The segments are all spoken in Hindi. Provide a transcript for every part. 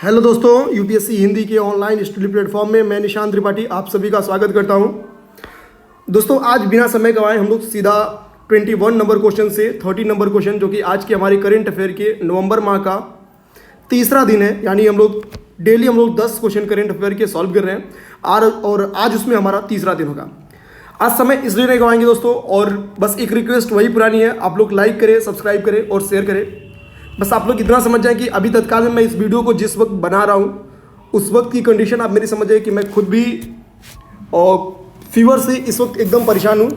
हेलो दोस्तों, यूपीएससी हिंदी के ऑनलाइन स्टडी प्लेटफॉर्म में मैं निशांत त्रिपाठी आप सभी का स्वागत करता हूं। दोस्तों, आज बिना समय गंवाए हम लोग सीधा 21 नंबर क्वेश्चन से 30 नंबर क्वेश्चन, जो कि आज के हमारे करेंट अफेयर के नवंबर माह का तीसरा दिन है, यानी हम लोग डेली 10 क्वेश्चन करेंट अफेयर के सॉल्व कर रहे हैं और आज उसमें हमारा तीसरा दिन होगा। आज समय इसलिए नहीं गंवाएंगे दोस्तों, और बस एक रिक्वेस्ट वही पुरानी है, आप लोग लाइक करें, सब्सक्राइब करें और शेयर करें। बस आप लोग इतना समझ जाएं कि अभी तत्काल में मैं इस वीडियो को जिस वक्त बना रहा हूँ उस वक्त की कंडीशन आप मेरी समझ जाए कि मैं खुद भी और फीवर से इस वक्त एकदम परेशान हूँ।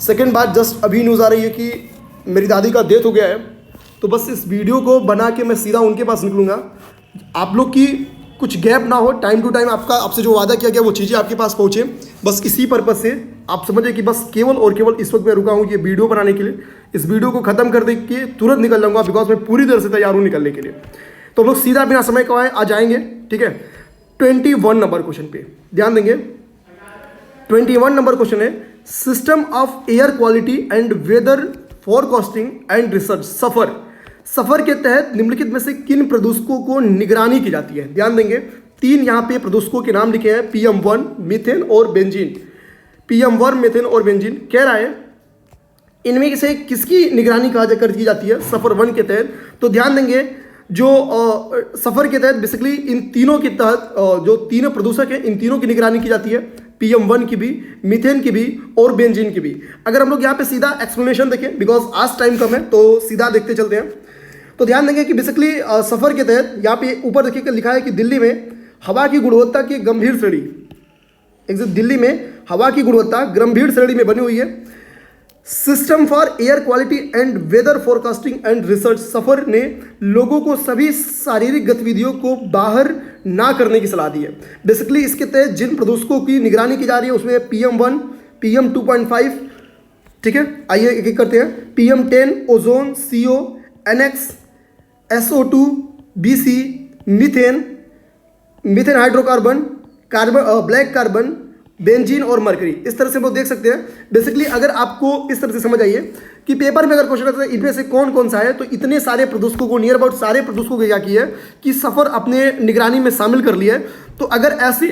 सेकेंड बात, जस्ट अभी न्यूज़ आ रही है कि मेरी दादी का डेथ हो गया है, तो बस इस वीडियो को बना के मैं सीधा उनके पास निकलूँगा। आप लोग की कुछ गैप ना हो, टाइम टू टाइम आपसे जो वादा किया गया वो चीज़ें आपके पास पहुँचे, बस इसी पर्पज़ से आप समझिए कि बस केवल और केवल इस वक्त मैं रुका हूँ ये वीडियो बनाने के लिए। इस वीडियो को ख़त्म कर दे के तुरंत निकल जाऊँगा, बिकॉज मैं पूरी तरह से तैयार हूँ निकलने के लिए। तो हम लोग सीधा बिना समय गंवाए आ जाएंगे, ठीक है। 21 नंबर क्वेश्चन पे ध्यान देंगे। 21 नंबर क्वेश्चन है, system of air quality and weather forecasting and research SAFAR के तहत निम्नलिखित में से किन प्रदूषकों को निगरानी की जाती है। ध्यान देंगे, 3 यहाँ पे प्रदूषकों के नाम लिखे हैं, PM1, मीथेन और बेंजीन। PM1, मीथेन और बेंजीन कह रहा है इनमें से किसकी निगरानी की जाती है सफर 1 के तहत। तो ध्यान देंगे, जो सफर के तहत बेसिकली इन तीनों के तहत जो तीनों प्रदूषक हैं इन तीनों की निगरानी की जाती है, PM1 की भी, मीथेन की भी और बेंजीन की भी। अगर हम लोग यहाँ पे सीधा एक्सप्लेनेशन देखें, बिकॉज आज टाइम कम है तो सीधा देखते चलते हैं। तो ध्यान देंगे कि बेसिकली सफर के तहत यहाँ पे ऊपर देखिए लिखा है कि दिल्ली में हवा की गुणवत्ता की गंभीर श्रेणी, दिल्ली में हवा की गुणवत्ता गंभीर श्रेणी में बनी हुई है। System for air quality and weather forecasting and research SAFAR ने लोगों को सभी शारीरिक गतिविधियों को बाहर ना करने की सलाह दी है। बेसिकली इसके तहत जिन प्रदूषकों की निगरानी की जा रही है उसमें PM1, PM2.5, ठीक है। आइए एक एक करते हैं। PM10 ozone, CO, NX, SO2, BC, methane hydrocarbon, black carbon, benzene और मरकरी। इस तरह से वो देख सकते हैं। बेसिकली अगर आपको इस तरह से समझ आइए कि पेपर में अगर क्वेश्चन आता है इनमें से कौन कौन सा है, तो इतने सारे प्रदूषकों को, नियर अबाउट सारे प्रदूषकों को क्या किया है कि सफर अपने निगरानी में शामिल कर लिया है। तो अगर ऐसे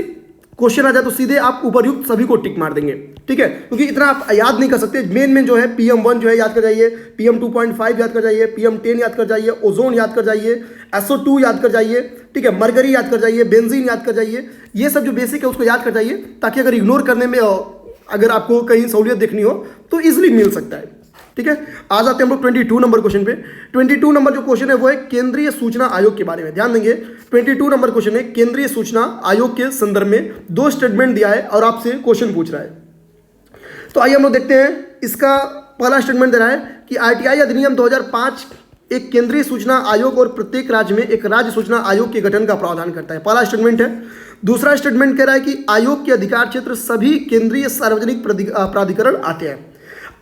क्वेश्चन आ जाए तो सीधे आप उपरयुक्त सभी को टिक मार देंगे, ठीक है, क्योंकि इतना आप याद नहीं कर सकते। मेन जो है PM1 जो है याद कर जाइए, PM2.5 याद कर जाइए, PM10 याद कर जाइए, ओजोन याद कर जाइए, SO2 याद कर जाइए, ठीक है, मरकरी याद कर जाइए, बेंजीन याद कर जाइए। ये सब जो बेसिक है उसको याद कर जाइए, ताकि अगर इग्नोर करने में अगर आपको कहीं सहूलियत देखनी हो तो ईजिली मिल सकता है, ठीक है। आ जाते हैं हम लोग 22 नंबर क्वेश्चन पे। 22 नंबर जो क्वेश्चन है वो है केंद्रीय सूचना आयोग के बारे में। ध्यान देंगे, 22 नंबर क्वेश्चन है केंद्रीय सूचना आयोग के संदर्भ में 2 स्टेटमेंट दिया है और आपसे क्वेश्चन पूछ रहा है। तो आइए हम लोग देखते हैं। इसका पहला स्टेटमेंट दे रहा है कि RTI अधिनियम 2005 एक केंद्रीय सूचना आयोग और प्रत्येक राज्य में एक राज्य सूचना आयोग के गठन का प्रावधान करता है। पहला स्टेटमेंट है। दूसरा स्टेटमेंट कह रहा है कि आयोग के अधिकार क्षेत्र सभी केंद्रीय सार्वजनिक प्राधिकरण आते हैं।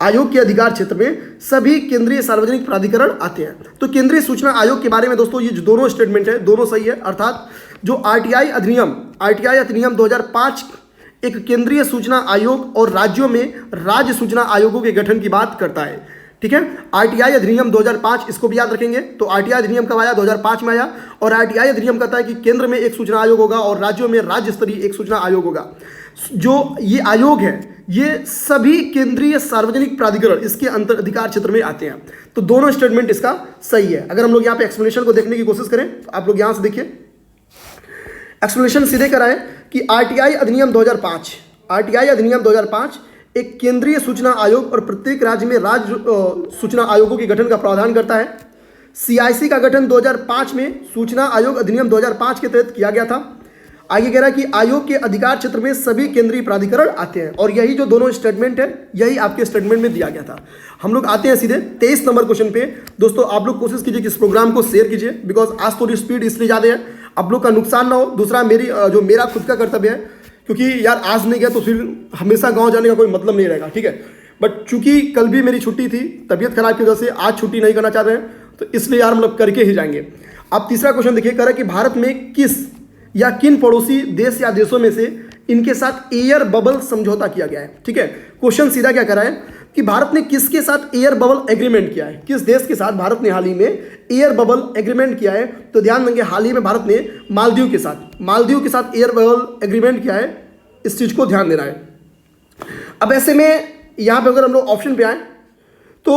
आयोग के अधिकार क्षेत्र में सभी केंद्रीय सार्वजनिक प्राधिकरण आते हैं। तो केंद्रीय सूचना आयोग के बारे में दोस्तों ये जो दोनों स्टेटमेंट है दोनों सही है। अर्थात जो RTI अधिनियम 2005 एक केंद्रीय सूचना आयोग और राज्यों में राज्य सूचना आयोगों के गठन की बात करता है, ठीक है। RTI अधिनियम 2005 इसको भी याद रखेंगे। तो RTI अधिनियम कब आया? 2005 में आया। और RTI अधिनियम कहता है कि केंद्र में एक सूचना आयोग होगा और राज्यों में राज्य स्तरीय एक सूचना आयोग होगा। जो ये आयोग है ये सभी केंद्रीय सार्वजनिक प्राधिकरण इसके अंतर अधिकार क्षेत्र में आते हैं। तो दोनों स्टेटमेंट इसका सही है। अगर हम लोग यहाँ पे एक्सप्लेनेशन को देखने की कोशिश करें तो आप लोग यहाँ से देखिए, एक्सप्लेनेशन सीधे कराएं कि RTI अधिनियम 2005 एक केंद्रीय सूचना आयोग और प्रत्येक राज्य में राज्य सूचना आयोगों के गठन का प्रावधान करता है। CIC का गठन 2005 में सूचना आयोग अधिनियम 2005 के तहत किया गया था। आगे कह रहा है कि आयोग के अधिकार क्षेत्र में सभी केंद्रीय प्राधिकरण आते हैं। और यही जो दोनों स्टेटमेंट है यही आपके स्टेटमेंट में दिया गया था। हम लोग आते हैं सीधे 23 नंबर क्वेश्चन पे। दोस्तों आप लोग कोशिश कीजिए कि इस प्रोग्राम को शेयर कीजिए, बिकॉज आज थोड़ी स्पीड इसलिए ज़्यादा है आप लोग का नुकसान ना हो। दूसरा मेरा खुद का कर्तव्य है, क्योंकि यार आज नहीं गया तो फिर हमेशा गाँव जाने का कोई मतलब नहीं रहेगा, ठीक है। बट चूंकि कल भी मेरी छुट्टी थी, तबीयत खराब की वजह से आज छुट्टी नहीं करना चाह रहे हैं, तो इसलिए यार हम लोग करके ही जाएंगे। आप तीसरा क्वेश्चन देखिए, कह रहा है कि भारत में किस या किन पड़ोसी देश या देशों में से इनके साथ एयर बबल समझौता किया गया है, ठीक है। क्वेश्चन सीधा क्या कर रहा है, कि भारत ने किसके साथ एयर बबल एग्रीमेंट किया है, किस देश के साथ भारत ने हाल ही में एयर बबल एग्रीमेंट किया है। तो ध्यान देंगे हाल ही में भारत ने मालदीव के साथ एयर बबल एग्रीमेंट किया है, इस चीज को ध्यान देना है। अब ऐसे में यहां पे अगर हम लोग ऑप्शन पे आए तो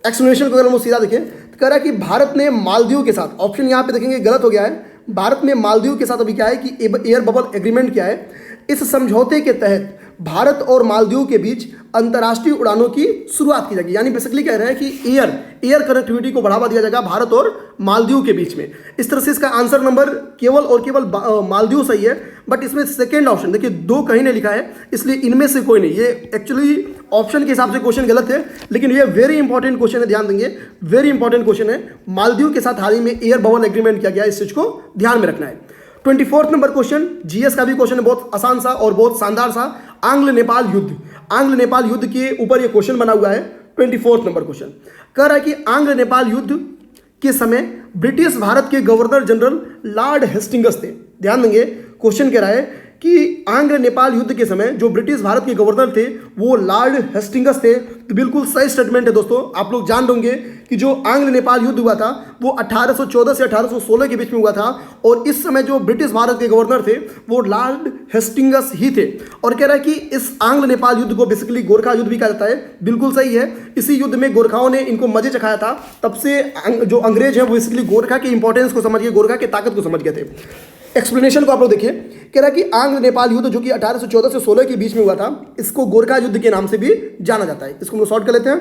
एक्सप्लेनेशन को अगर हम लोग सीधा देखें तो कह रहा है कि भारत ने मालदीव के साथ, ऑप्शन यहां पे देखेंगे गलत हो गया है, भारत ने मालदीव के साथ अभी क्या है कि एयर बबल एग्रीमेंट किया है। इस समझौते के तहत भारत और मालदीव के बीच अंतर्राष्ट्रीय उड़ानों की शुरुआत की जाएगी। यानी बेसिकली कह रहे हैं कि एयर कनेक्टिविटी को बढ़ावा दिया जाएगा भारत और मालदीव के बीच में। इस तरह से इसका आंसर नंबर केवल और केवल मालदीव सही है, बट इसमें सेकेंड ऑप्शन देखिए 2 कहीं नहीं लिखा है, इसलिए इनमें से कोई नहीं। ये एक्चुअली ऑप्शन के हिसाब से क्वेश्चन गलत है, लेकिन ये वेरी इंपॉर्टेंट क्वेश्चन है, ध्यान देंगे, वेरी इंपॉर्टेंट क्वेश्चन है। मालदीव के साथ हाल ही में एयर बबल एग्रीमेंट किया गया, इस चीज को ध्यान में रखना है। 24 नंबर क्वेश्चन, जीएस का भी क्वेश्चन है, बहुत आसान सा और बहुत शानदार सा। आंग्ल नेपाल युद्ध के ऊपर ये क्वेश्चन बना हुआ है। 24 नंबर क्वेश्चन कह रहा है कि आंग्ल नेपाल युद्ध के समय ब्रिटिश भारत के गवर्नर जनरल लॉर्ड हेस्टिंग्स थे। ध्यान देंगे क्वेश्चन कह रहा है कि आंग्ल नेपाल युद्ध के समय जो ब्रिटिश भारत के गवर्नर थे वो लॉर्ड हेस्टिंग्स थे। तो बिल्कुल सही स्टेटमेंट है दोस्तों। आप लोग जान होंगे कि जो आंग्ल नेपाल युद्ध हुआ था वो 1814 से 1816 के बीच में हुआ था, और इस समय जो ब्रिटिश भारत के गवर्नर थे वो लॉर्ड हेस्टिंग्स ही थे। और कह रहा है कि इस आंग्ल नेपाल युद्ध को बेसिकली गोरखा युद्ध भी कहा जाता है। बिल्कुल सही है, इसी युद्ध में गोरखाओं ने इनको मजे चखाया था। तब से जो अंग्रेज हैं वो बेसिकली गोरखा के इंपॉर्टेंस को समझ गए, गोरखा की ताकत को समझ गए थे। एक्सप्लेनेशन को आप लोग देखिए, कह रहा है कि आंग्ल नेपाल युद्ध जो कि 1814 से 16 के बीच में हुआ था, इसको गोरखा युद्ध के नाम से भी जाना जाता है। इसको हम लोग शॉर्ट कर लेते हैं।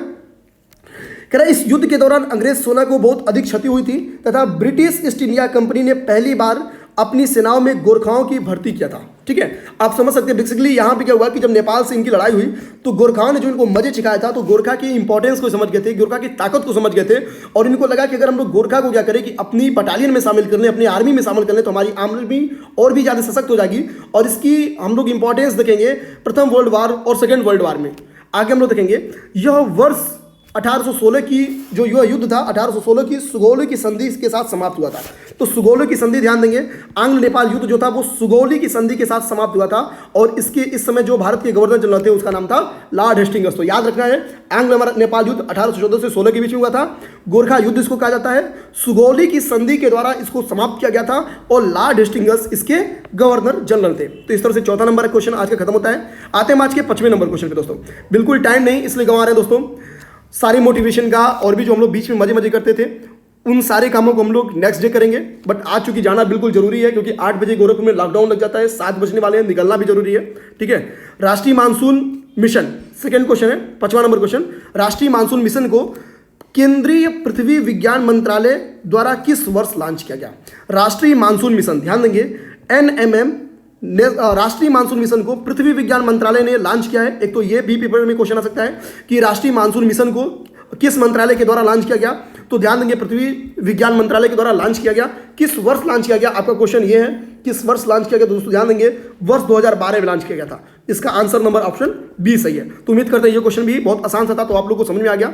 कह रहा है इस युद्ध के दौरान अंग्रेज सेना को बहुत अधिक क्षति हुई थी तथा ब्रिटिश ईस्ट इंडिया कंपनी ने पहली बार अपनी सेनाओं में गोरखाओं की भर्ती किया था। ठीक है, आप समझ सकते हैं बेसिकली यहाँ पे क्या हुआ कि जब नेपाल से इनकी लड़ाई हुई तो गोरखाओं ने जो इनको मजे सिखाया था, तो गोरखा की इंपॉर्टेंस को समझ गए थे, गोरखा की ताकत को समझ गए थे, और इनको लगा कि अगर हम लोग गोरखा को क्या करें कि अपनी बटालियन में शामिल कर लें, अपनी आर्मी में शामिल कर लें, तो हमारी आर्मी और भी ज़्यादा सशक्त हो जाएगी। और इसकी हम लोग इंपॉर्टेंस देखेंगे प्रथम वर्ल्ड वार और सेकेंड वर्ल्ड वार में। आगे हम लोग देखेंगे यह वर्ष 1816 की जो यह युद्ध था 1816 की सुगौली की संधि के साथ समाप्त हुआ था। तो सुगौली की संधि ध्यान देंगे, आंग्ल नेपाल युद्ध जो था वो सुगौली की संधि के साथ समाप्त हुआ था, और इसके इस समय जो भारत के गवर्नर जनरल थे उसका नाम था लॉर्ड हेस्टिंग्स। तो याद रखना है आंग्ल नेपाल युद्ध 1814 से 16 के बीच में हुआ था। गोरखा युद्ध इसको कहा जाता है। सुगौली की संधि के द्वारा इसको समाप्त किया गया था, और लॉर्ड हेस्टिंग्स इसके गवर्नर जनरल थे। तो इस तरह से चौथा नंबर क्वेश्चन आज का खत्म होता है। आते हैं आज के 5वें नंबर क्वेश्चन पे दोस्तों। बिल्कुल टाइम नहीं इसलिए गंवा रहे हैं दोस्तों। सारी मोटिवेशन का और भी जो हम लोग बीच में मजे करते थे उन सारे कामों को हम लोग नेक्स्ट डे करेंगे, बट आज चूंकि जाना बिल्कुल जरूरी है क्योंकि 8 बजे गोरखपुर में लॉकडाउन लग जाता है, 7 बजने वाले हैं, निकलना भी जरूरी है। ठीक है, राष्ट्रीय मानसून मिशन, सेकेंड क्वेश्चन है, 5वां नंबर क्वेश्चन। राष्ट्रीय मानसून मिशन को केंद्रीय पृथ्वी विज्ञान मंत्रालय द्वारा किस वर्ष लॉन्च किया गया? राष्ट्रीय मानसून मिशन, ध्यान देंगे NMM राष्ट्रीय मानसून मिशन को पृथ्वी विज्ञान मंत्रालय ने लॉन्च किया है। एक तो ये भी पेपर में क्वेश्चन आ सकता है कि राष्ट्रीय मानसून मिशन को किस मंत्रालय के द्वारा लॉन्च किया गया? तो ध्यान देंगे पृथ्वी विज्ञान मंत्रालय के द्वारा लॉन्च किया गया। किस वर्ष लॉन्च किया गया? आपका क्वेश्चन ये है किस वर्ष लॉन्च किया गया? दोस्तों ध्यान देंगे वर्ष 2012 में लॉन्च किया गया था। इसका आंसर नंबर ऑप्शन बी सही है। तो उम्मीद करते हैं ये क्वेश्चन भी बहुत आसान सा था, तो आप लोग को समझ में आ गया।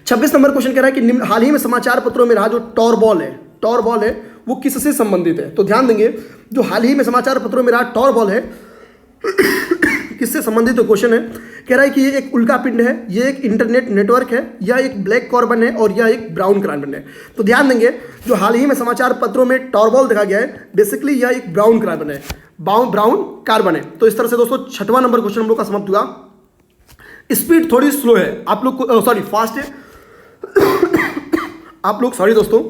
26 नंबर क्वेश्चन कह रहा है कि हाल ही में समाचार पत्रों में रहा जो टॉरबॉल है वो किससे संबंधित है? तो ध्यान देंगे जो हाल ही में समाचार पत्रों में रहा टॉरबॉल है किससे संबंधित क्वेश्चन है। कह रहा है कि ये एक उल्का पिंड है, ये एक इंटरनेट नेटवर्क है, यह एक ब्लैक कार्बन है, और यह एक ब्राउन कार्बन है। तो ध्यान देंगे जो हाल ही में समाचार पत्रों में टॉरबॉल देखा गया है बेसिकली यह एक ब्राउन कार्बन है, ब्राउन कार्बन है। तो इस तरह से दोस्तों 6वां नंबर क्वेश्चन हम लोग का समाप्त हुआ। स्पीड थोड़ी स्लो है आप लोग को, सॉरी फास्ट है आप लोग, सॉरी दोस्तों,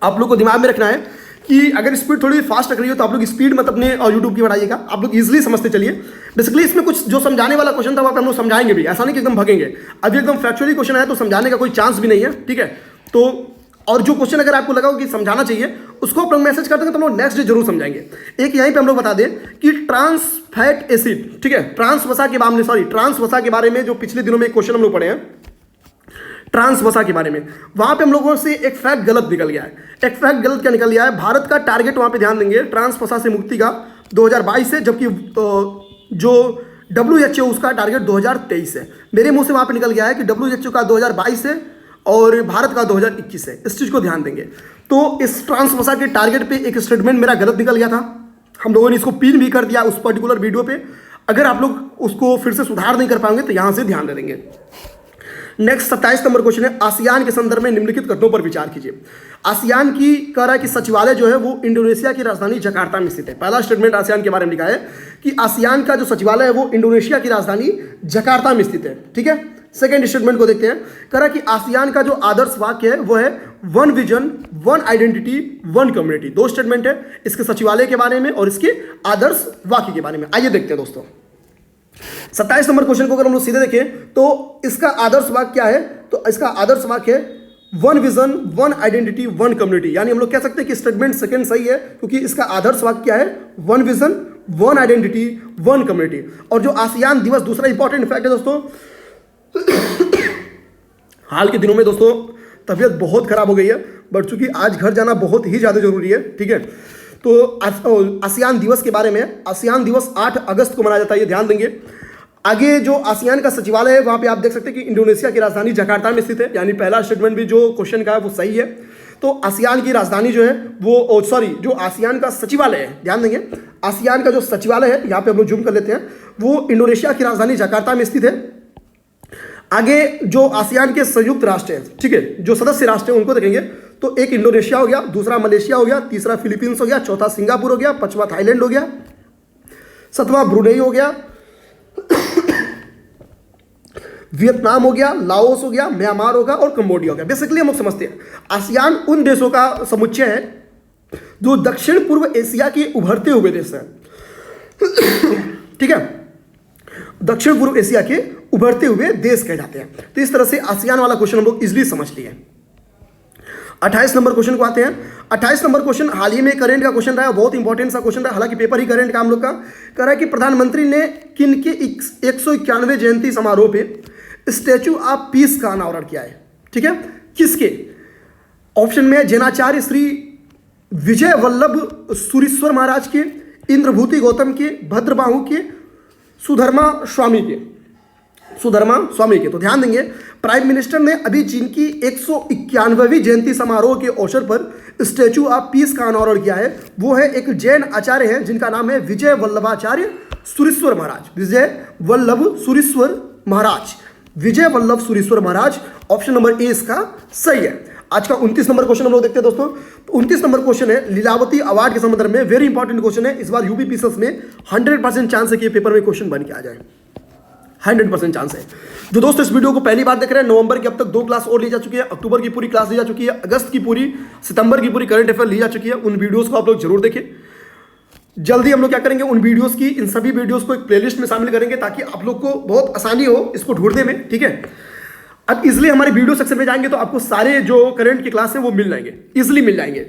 आप लोग को दिमाग में रखना है कि अगर स्पीड थोड़ी फास्ट रख रही हो तो आप लोग स्पीड मत अपने यूट्यूब की बढ़ाइएगा, आप लोग इजीली समझते चलिए। बेसिकली इसमें कुछ जो समझाने वाला क्वेश्चन था वहाँ पे हम लोग समझाएंगे भी, ऐसा नहीं कि एकदम भगेंगे। अभी एकदम फैक्चुअली क्वेश्चन आया तो समझाने का कोई चांस भी नहीं है। ठीक है, तो और जो क्वेश्चन अगर आपको लगा हो कि समझाना चाहिए उसको आप लोग मैसेज कर देंगे तो हम लोग नेक्स्ट डे जरूर समझाएंगे। एक यहीं पे हम लोग बता दें कि ट्रांस फैट एसिड, ठीक है, ट्रांस वसा के बारे में जो पिछले दिनों में एक क्वेश्चन हम लोग पढ़े हैं ट्रांस वसा के बारे में, वहां पे हम लोगों से एक फैक्ट गलत निकल गया है। एक फैक्ट गलत क्या निकल गया है? भारत का टारगेट वहां पे ध्यान देंगे ट्रांस वसा से मुक्ति का 2022 से, जबकि जो WHO उसका टारगेट 2023 है। मेरे मुंह से वहां पे निकल गया है कि WHO का 2022 है और भारत का 2021 है। इस चीज को ध्यान देंगे। तो इस ट्रांस वसा के टारगेट पे एक स्टेटमेंट मेरा गलत निकल गया था, हम लोगों ने इसको पिन भी कर दिया उस पर्टिकुलर वीडियो पे। अगर आप लोग उसको फिर से सुधार नहीं कर पाएंगे, तो यहां से ध्यान दे देंगे। नेक्स्ट 27 नंबर क्वेश्चन है, आसियान के संदर्भ में निम्नलिखित कथनों पर विचार कीजिए। आसियान की कह रहा है कि सचिवालय जो है वो इंडोनेशिया की राजधानी जकार्ता में स्थित है। पहला स्टेटमेंट आसियान के बारे में लिखा है कि आसियान का जो सचिवालय है वो इंडोनेशिया की राजधानी जकार्ता में स्थित है। ठीक है, सेकेंड स्टेटमेंट को देखते हैं। कह रहा है कि आसियान का जो आदर्श वाक्य है वो है one vision, one identity, one community. दो स्टेटमेंट है, इसके सचिवालय के बारे में और इसके आदर्श वाक्य के बारे में। आइए देखते हैं दोस्तों 27 नंबर क्वेश्चन को अगर हम लोग सीधे देखें तो इसका आदर्श वाक्य क्या है, तो इसका आदर्श वाक्य है one vision, one identity, one community. यानी हम लोग कह सकते हैं कि स्टेटमेंट सेकंड सही है, क्योंकि इसका आदर्श वाक्य क्या है, one vision, one identity, one community. और जो आसियान दिवस, दूसरा इंपॉर्टेंट फैक्ट है दोस्तों, हाल के दिनों में दोस्तों तबीयत बहुत खराब हो गई है, बट चूंकि आज घर जाना बहुत ही ज़्यादा जरूरी है। ठीक है, तो आसियान दिवस के बारे में, आसियान दिवस 8 अगस्त को मनाया जाता है, ये ध्यान देंगे। आगे जो आसियान का सचिवालय है वहाँ पे आप देख सकते हैं कि इंडोनेशिया की राजधानी जकार्ता में स्थित है। यानी पहला स्टेटमेंट भी जो क्वेश्चन का है वो सही है। तो आसियान की राजधानी जो है वो जो आसियान का सचिवालय है, ध्यान देंगे, आसियान का जो सचिवालय है, यहाँ पे हम लोग जूम कर लेते हैं, वो इंडोनेशिया की राजधानी जकार्ता में स्थित है। आगे जो आसियान के संयुक्त राष्ट्र है, ठीक है, जो सदस्य राष्ट्र है उनको देखेंगे तो एक इंडोनेशिया हो गया, दूसरा मलेशिया हो गया, तीसरा फिलीपींस हो गया, चौथा सिंगापुर हो गया, पांचवा थाईलैंड हो गया, सातवां ब्रुनेई हो गया, वियतनाम हो गया, लाओस हो गया, म्यांमार होगा और कंबोडिया हो गया। बेसिकली हम लोग समझते हैं आसियान उन देशों का समुच्चय है जो दक्षिण पूर्व एशिया के उभरते हुए देश हैं। ठीक है, दक्षिण पूर्व एशिया के उभरते हुए देश कहे जाते हैं। तो इस तरह से आसियान वाला क्वेश्चन हम लोग इजिली समझ लिए। 28 नंबर क्वेश्चन को आते हैं। 28 नंबर क्वेश्चन हाल ही में करंट का क्वेश्चन रहा है, बहुत इंपॉर्टेंट सा क्वेश्चन रहा, हालांकि पेपर ही करंट का हम लोग का। कह रहा है कि प्रधानमंत्री ने किन के 191वें जयंती समारोह पे स्टैचू ऑफ पीस का अनावरण किया है। ठीक है, किसके? ऑप्शन में जैनाचार्य श्री विजय वल्लभ सुरीश्वर महाराज के, इंद्रभूति गौतम के, भद्रबाहु के, सुधर्मा स्वामी के। तो ध्यान देंगे, प्राइम मिनिस्टर ने अभी जिनकी 191वीं जयंती समारोह के अवसर पर स्टैचू ऑफ पीस का अनावरण किया है वो है एक जैन आचार्य हैं जिनका नाम है विजय वल्लभाचार्य सुरीश्वर महाराज। विजय वल्लभ सुरीश्वर महाराज, विजय वल्लभ सुरीश्वर महाराज। ऑप्शन नंबर ए इसका सही है। आज का 29 नंबर क्वेश्चन हम लोग देखते हैं दोस्तों। तो 29 नंबर क्वेश्चन है लीलावती अवार्ड के संदर्भ में, वेरी इंपॉर्टेंट क्वेश्चन है। इस बार यूपी पीसीएस में 100% चांस है कि पेपर में क्वेश्चन बन के आ जाए, 100% चांस है। जो दोस्तों इस वीडियो को पहली बार देख रहे हैं, नवंबर की अब तक 2 क्लास और ली जा चुकी है, अक्टूबर की पूरी क्लास ली जा चुकी है, अगस्त की पूरी, सितंबर की पूरी करंट अफेयर ली जा चुकी है। उन वीडियोस को आप लोग जरूर देखें। जल्दी हम लोग क्या करेंगे, उन वीडियोस की, इन सभी वीडियोस को एक प्लेलिस्ट में शामिल करेंगे ताकि आप लोग को बहुत आसानी हो इसको ढूंढने में। ठीक है, अब इजिली हमारे वीडियो सेक्शन में जाएंगे तो आपको सारे जो करंट की क्लास है वो मिल जाएंगे, इजिली मिल जाएंगे,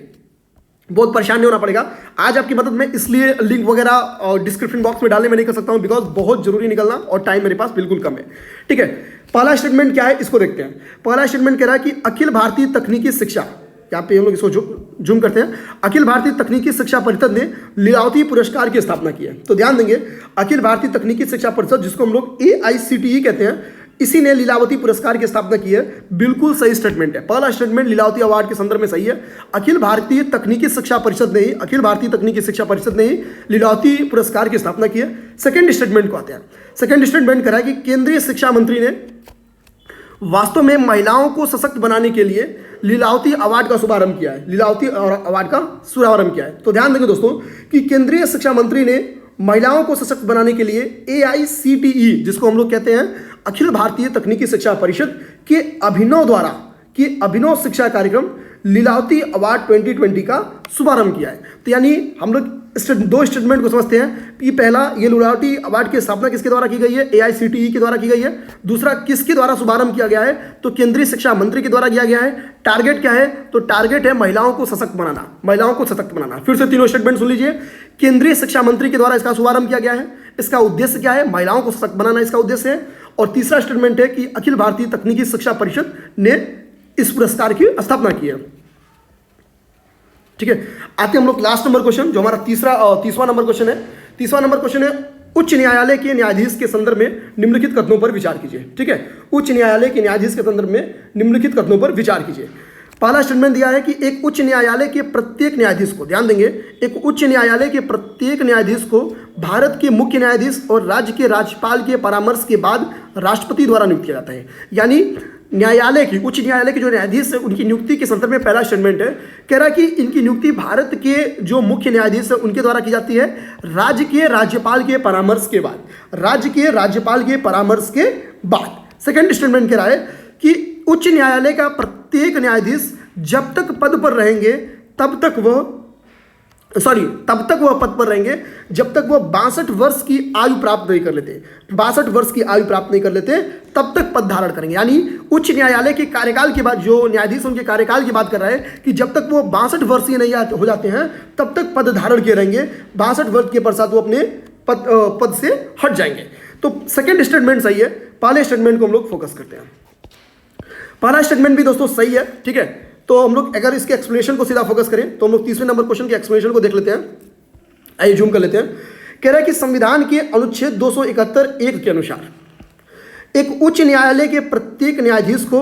बहुत परेशान नहीं होना पड़ेगा। आज आपकी मदद में इसलिए लिंक वगैरह डिस्क्रिप्शन बॉक्स में डालने में नहीं कर सकता हूं, बिकॉज बहुत जरूरी निकलना और टाइम मेरे पास बिल्कुल कम है। ठीक है, पहला स्टेटमेंट क्या है इसको देखते हैं। पहला स्टेटमेंट कह रहा है कि अखिल भारतीय तकनीकी शिक्षा, यहाँ पे हम लोग इसको जूम करते हैं, अखिल भारतीय तकनीकी शिक्षा परिषद ने लीलावती पुरस्कार की स्थापना की है। तो ध्यान देंगे, अखिल भारतीय तकनीकी शिक्षा परिषद जिसको हम लोग AICTE कहते हैं, इसी ने लीलावती पुरस्कार की स्थापना की है। बिल्कुल सही स्टेटमेंट है। पहला स्टेटमेंट लीलावती अवार्ड के संदर्भ में सही है। अखिल भारतीय तकनीकी शिक्षा परिषद ने ही, अखिल भारतीय तकनीकी शिक्षा परिषद ने ही लीलावती पुरस्कार की स्थापना की है। सेकंड स्टेटमेंट को आते हैं। सेकंड स्टेटमेंट कह रहा है कि केंद्रीय शिक्षा मंत्री ने वास्तव में महिलाओं को सशक्त बनाने के लिए लीलावती अवार्ड का शुभारंभ किया है, लीलावती अवार्ड का शुभारंभ किया है। तो ध्यान देंगे दोस्तों कि केंद्रीय शिक्षा मंत्री ने महिलाओं को सशक्त बनाने के लिए AICTE, जिसको हम लोग कहते हैं अखिल भारतीय तकनीकी शिक्षा परिषद के अभिनव शिक्षा कार्यक्रम लीलावती अवार्ड 2020 का शुभारंभ किया है। तो यानी हम लोग दो स्टेटमेंट को समझते हैं कि पहला, ये लीलावती अवार्ड की स्थापना किसके द्वारा की गई है, AICTE के द्वारा की गई है। दूसरा, किसके द्वारा शुभारंभ किया गया है, तो केंद्रीय शिक्षा मंत्री के द्वारा किया गया है। टारगेट क्या है, तो टारगेट है महिलाओं को सशक्त बनाना, महिलाओं को सशक्त बनाना। फिर से तीनों स्टेटमेंट सुन लीजिए। केंद्रीय शिक्षा मंत्री के द्वारा इसका शुभारंभ किया गया है, इसका उद्देश्य क्या है, महिलाओं को सशक्त बनाना इसका उद्देश्य है। और तीसरा स्टेटमेंट है कि अखिल भारतीय तकनीकी शिक्षा परिषद ने इस पुरस्कार की स्थापना की है। ठीक है, आते हम लोग लास्ट नंबर क्वेश्चन, जो हमारा तीसवा नंबर क्वेश्चन है। तीसरा नंबर क्वेश्चन है, उच्च न्यायालय के न्यायाधीश के संदर्भ में निम्नलिखित कथनों पर विचार कीजिए। ठीक है, उच्च न्यायालय के न्यायाधीश के संदर्भ में निम्नलिखित कथनों पर विचार कीजिए। पहला स्टेटमेंट दिया है कि एक उच्च न्यायालय के प्रत्येक न्यायाधीश को, ध्यान देंगे, एक उच्च न्यायालय के प्रत्येक न्यायाधीश को भारत के मुख्य न्यायाधीश और राज्य के राज्यपाल के परामर्श के बाद राष्ट्रपति द्वारा नियुक्त किया जाता है। यानी न्यायालय की, उच्च न्यायालय के जो न्यायाधीश है उनकी नियुक्ति के संदर्भ में पहला स्टेटमेंट है, कह रहा है कि इनकी नियुक्ति भारत के जो मुख्य न्यायाधीश है उनके द्वारा की जाती है राज्य के राज्यपाल के परामर्श के बाद, राज्य के राज्यपाल के परामर्श के बाद। सेकंड स्टेटमेंट कह रहा है कि उच्च न्यायालय का प्रत्येक न्यायाधीश जब तक पद पर रहेंगे तब तक वह पद पर रहेंगे जब तक वह 62 वर्ष की आयु प्राप्त नहीं कर लेते, 62 वर्ष की आयु प्राप्त नहीं कर लेते तब तक पद धारण करेंगे। यानी उच्च न्यायालय के कार्यकाल के बाद जो न्यायाधीश उनके कार्यकाल की बात कर रहा है कि जब तक वो 62 वर्षीय नहीं हो जाते हैं तब तक पद धारण किए रहेंगे, 62 वर्ष के पश्चात वो अपने पद से हट जाएंगे। तो सेकेंड स्टेटमेंट सही है, पहले स्टेटमेंट को हम लोग फोकस करते हैं। पहला स्टेटमेंट भी दोस्तों सही है, ठीक है। तो हम लोग अगर इसके एक्सप्लेनेशन को सीधा फोकस करें तो हम लोग तीसरे नंबर क्वेश्चन के एक्सप्लेनेशन को देख लेते हैं। आइए जूम कर लेते हैं। कह रहा है कि संविधान के अनुच्छेद 271(1) के अनुसार एक उच्च न्यायालय के प्रत्येक न्यायाधीश को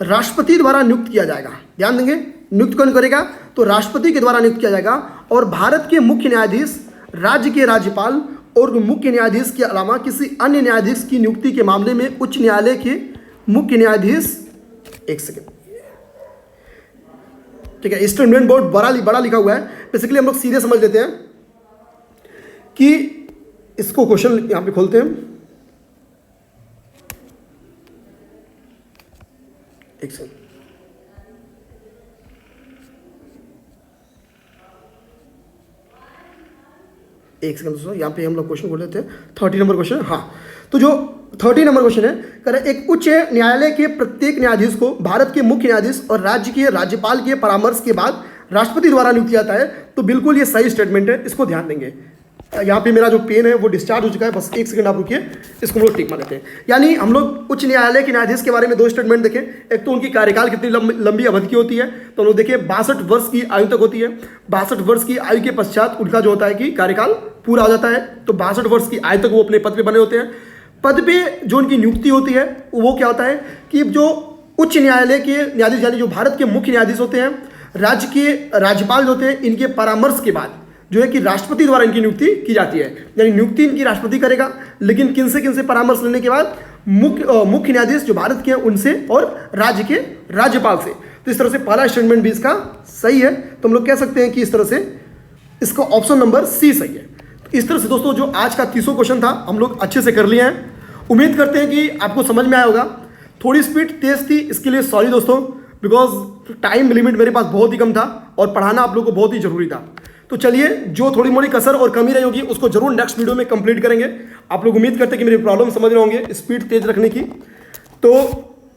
राष्ट्रपति द्वारा नियुक्त किया जाएगा। ध्यान देंगे, नियुक्त कौन करेगा? तो राष्ट्रपति के द्वारा नियुक्त किया जाएगा। और भारत के मुख्य न्यायाधीश, राज्य के राज्यपाल और मुख्य न्यायाधीश के अलावा किसी अन्य न्यायाधीश की नियुक्ति के मामले में उच्च न्यायालय के मुख्य न्यायाधीश, एक सेकेंड, ठीक है, स्टेटमेंट बहुत बड़ा लिखा हुआ है। बेसिकली हम लोग सीधे समझ लेते हैं कि इसको क्वेश्चन यहां पे खोलते हैं। एक सेकेंड, दोस्तों यहां पे हम लोग क्वेश्चन खोल लेते हैं। 30 नंबर क्वेश्चन, हाँ, तो जो 30 नंबर क्वेश्चन है, कह रहे एक उच्च न्यायालय के प्रत्येक न्यायाधीश को भारत के मुख्य न्यायाधीश और राज्य के राज्यपाल के परामर्श के बाद राष्ट्रपति द्वारा नियुक्त किया जाता है। तो बिल्कुल ये सही स्टेटमेंट है, इसको ध्यान देंगे। यहाँ पे मेरा जो पेन है वो डिस्चार्ज हो चुका है, बस एक सेकंड आप रुकिए, इसको हम लोग टिक मार लेते हैं। यानी हम लोग उच्च न्यायालय के न्यायाधीश के बारे में 2 स्टेटमेंट देखें। एक तो उनकी कार्यकाल कितनी लंबी अवधि की होती है, तो हम लोग देखें 62 वर्ष की आयु तक होती है। 62 वर्ष की आयु के पश्चात उनका जो होता है कि कार्यकाल पूरा हो जाता है, तो 62 वर्ष की आयु तक वो अपने पद पे बने होते हैं। पद पे जो उनकी नियुक्ति होती है वो क्या होता है कि जो उच्च न्यायालय के न्यायाधीश, यानी जो भारत के मुख्य न्यायाधीश होते हैं, राज्य के राज्यपाल जो होते हैं, इनके परामर्श के बाद जो है कि राष्ट्रपति द्वारा इनकी नियुक्ति की जाती है। यानी नियुक्ति इनकी राष्ट्रपति करेगा, लेकिन किन से परामर्श लेने के बाद? मुख्य न्यायाधीश जो भारत के हैं उनसे और राज्य के राज्यपाल से। तो इस तरह से पहला स्टेटमेंट भी इसका सही है। तो हम लोग कह सकते हैं कि इस तरह से इसका ऑप्शन नंबर सी सही है। इस तरह से दोस्तों जो आज का 30वां क्वेश्चन था हम लोग अच्छे से कर लिए हैं। उम्मीद करते हैं कि आपको समझ में आया होगा। थोड़ी स्पीड तेज थी, इसके लिए सॉरी दोस्तों, बिकॉज टाइम लिमिट मेरे पास बहुत ही कम था और पढ़ाना आप लोग को बहुत ही जरूरी था। तो चलिए, जो थोड़ी मोड़ी कसर और कमी रही होगी उसको जरूर नेक्स्ट वीडियो में कंप्लीट करेंगे। आप लोग उम्मीद करते हैं कि मेरी प्रॉब्लम समझ रहे होंगे स्पीड तेज रखने की। तो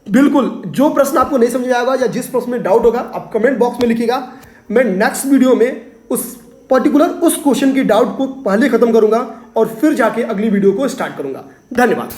बिल्कुल जो प्रश्न आपको नहीं समझ आएगा या जिस प्रश्न में डाउट होगा आप कमेंट बॉक्स में लिखिएगा। मैं नेक्स्ट वीडियो में उस क्वेश्चन की डाउट को पहले खत्म करूंगा और फिर जाके अगली वीडियो को स्टार्ट करूंगा। धन्यवाद।